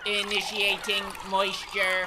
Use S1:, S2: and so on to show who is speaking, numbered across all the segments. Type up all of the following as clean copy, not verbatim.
S1: Initiating moisture.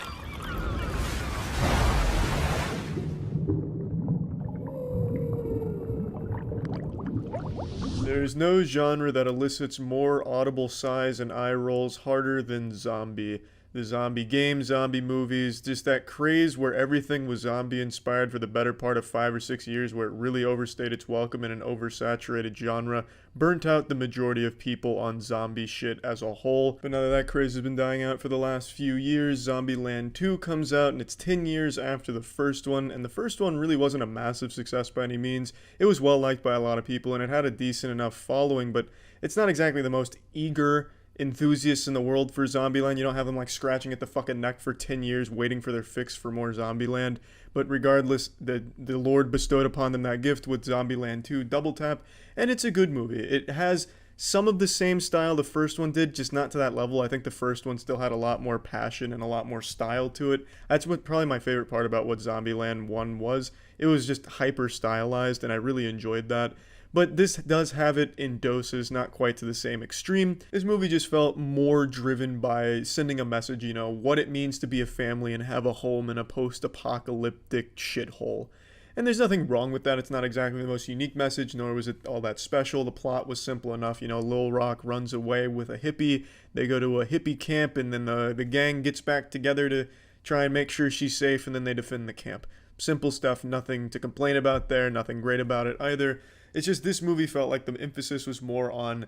S2: There's no genre that elicits more audible sighs and eye rolls harder than zombie. The zombie games, zombie movies, just that craze where everything was zombie inspired for the better part of 5 or 6 years, where it really overstayed its welcome in an oversaturated genre, burnt out the majority of people on zombie shit as a whole. But now that that craze has been dying out for the last few years, Zombieland 2 comes out, and it's 10 years after the first one, and the first one really wasn't a massive success by any means. It was well liked by a lot of people, and it had a decent enough following, but it's not exactly the most eager enthusiasts in the world for Zombieland. You don't have them like scratching at the fucking neck for 10 years waiting for their fix for more Zombieland. But regardless, the Lord bestowed upon them that gift with Zombieland 2 Double Tap, and it's a good movie. It has some of the same style the first one did, just not to that level. I think the first one still had a lot more passion and a lot more style to it. That's what probably my favorite part about what Zombieland 1 was. It was just hyper stylized, and I really enjoyed that. But this does have it in doses, not quite to the same extreme. This movie just felt more driven by sending a message, you know, what it means to be a family and have a home in a post-apocalyptic shithole. And there's nothing wrong with that. It's not exactly the most unique message, nor was it all that special. The plot was simple enough. You know, Lil Rock runs away with a hippie. They go to a hippie camp, and then the gang gets back together to try and make sure she's safe, and then they defend the camp. Simple stuff, nothing to complain about there, nothing great about it either. It's just this movie felt like the emphasis was more on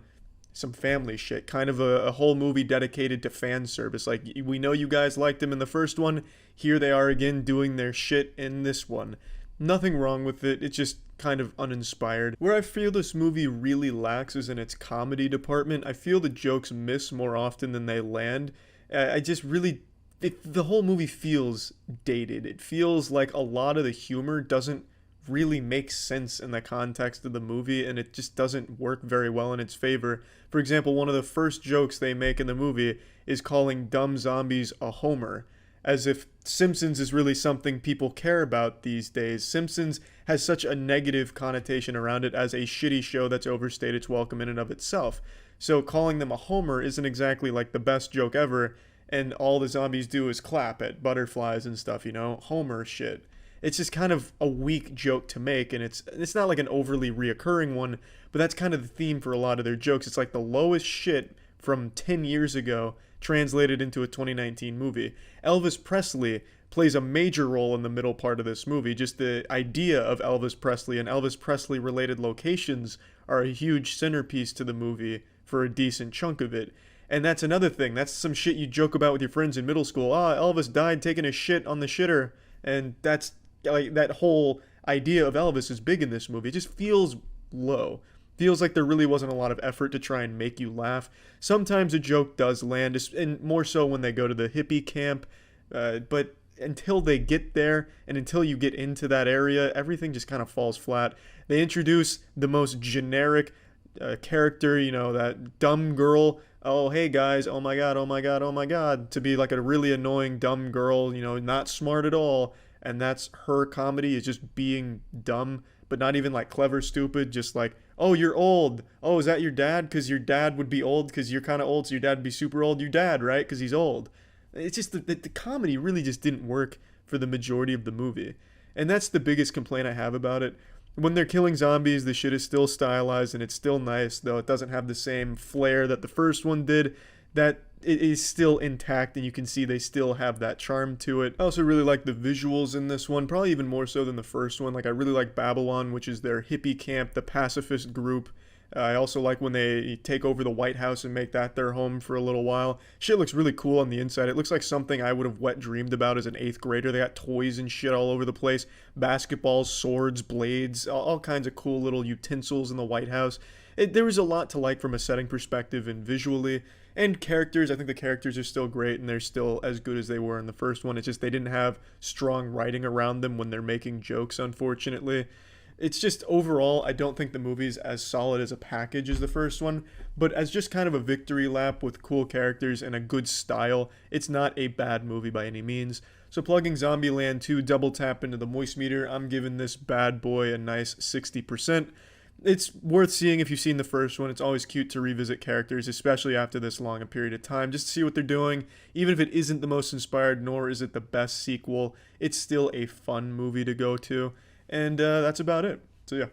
S2: some family shit, kind of a whole movie dedicated to fan service. Like, we know you guys liked them in the first one, here they are again doing their shit in this one. Nothing wrong with it, it's just kind of uninspired. Where I feel this movie really lacks is in its comedy department. I feel the jokes miss more often than they land. I just really... the whole movie feels dated. It feels like a lot of the humor doesn't really makes sense in the context of the movie, and it just doesn't work very well in its favor. For example, one of the first jokes they make in the movie is calling dumb zombies a homer, as if Simpsons is really something people care about these days. Simpsons has such a negative connotation around it as a shitty show that's overstayed its welcome in and of itself. So calling them a homer isn't exactly like the best joke ever, and all the zombies do is clap at butterflies and stuff, you know? Homer shit. It's just kind of a weak joke to make, and it's not like an overly reoccurring one, but that's kind of the theme for a lot of their jokes. It's like the lowest shit from 10 years ago translated into a 2019 movie. Elvis Presley plays a major role in the middle part of this movie. Just the idea of Elvis Presley and Elvis Presley related locations are a huge centerpiece to the movie for a decent chunk of it. And that's another thing. That's some shit you joke about with your friends in middle school. Elvis died taking a shit on the shitter. And that's like that whole idea of Elvis is big in this movie. It just feels low. Feels like there really wasn't a lot of effort to try and make you laugh. Sometimes a joke does land, and more so when they go to the hippie camp. But until they get there and until you get into that area, everything just kind of falls flat. They introduce the most generic character, you know, that dumb girl. Oh, hey guys, oh my god, oh my god, oh my god. To be like a really annoying dumb girl, you know, not smart at all. And that's her comedy, is just being dumb, but not even like clever stupid, just like, oh, you're old. Oh, is that your dad? Because your dad would be old because you're kind of old, so your dad would be super old. Your dad, right? Because he's old. It's just the comedy really just didn't work for the majority of the movie. And that's the biggest complaint I have about it. When they're killing zombies, the shit is still stylized and it's still nice, though it doesn't have the same flair that the first one did. That it is still intact, and you can see they still have that charm to it. I also really like the visuals in this one, probably even more so than the first one. Like, I really like Babylon, which is their hippie camp, the pacifist group. I also like when they take over the White House and make that their home for a little while. Shit looks really cool on the inside. It looks like something I would have wet dreamed about as an 8th grader. They got toys and shit all over the place. Basketballs, swords, blades, all kinds of cool little utensils in the White House. There was a lot to like from a setting perspective and visually. And characters, I think the characters are still great, and they're still as good as they were in the first one. It's just they didn't have strong writing around them when they're making jokes, unfortunately. It's just, overall, I don't think the movie's as solid as a package as the first one, but as just kind of a victory lap with cool characters and a good style, it's not a bad movie by any means. So plugging Zombieland 2 double tap into the moist meter, I'm giving this bad boy a nice 60%. it's worth seeing if you've seen the first one. It's always cute to revisit characters, especially after this long a period of time, just to see what they're doing. Even if it isn't the most inspired, nor is it the best sequel, it's still a fun movie to go to. And that's about it. So yeah.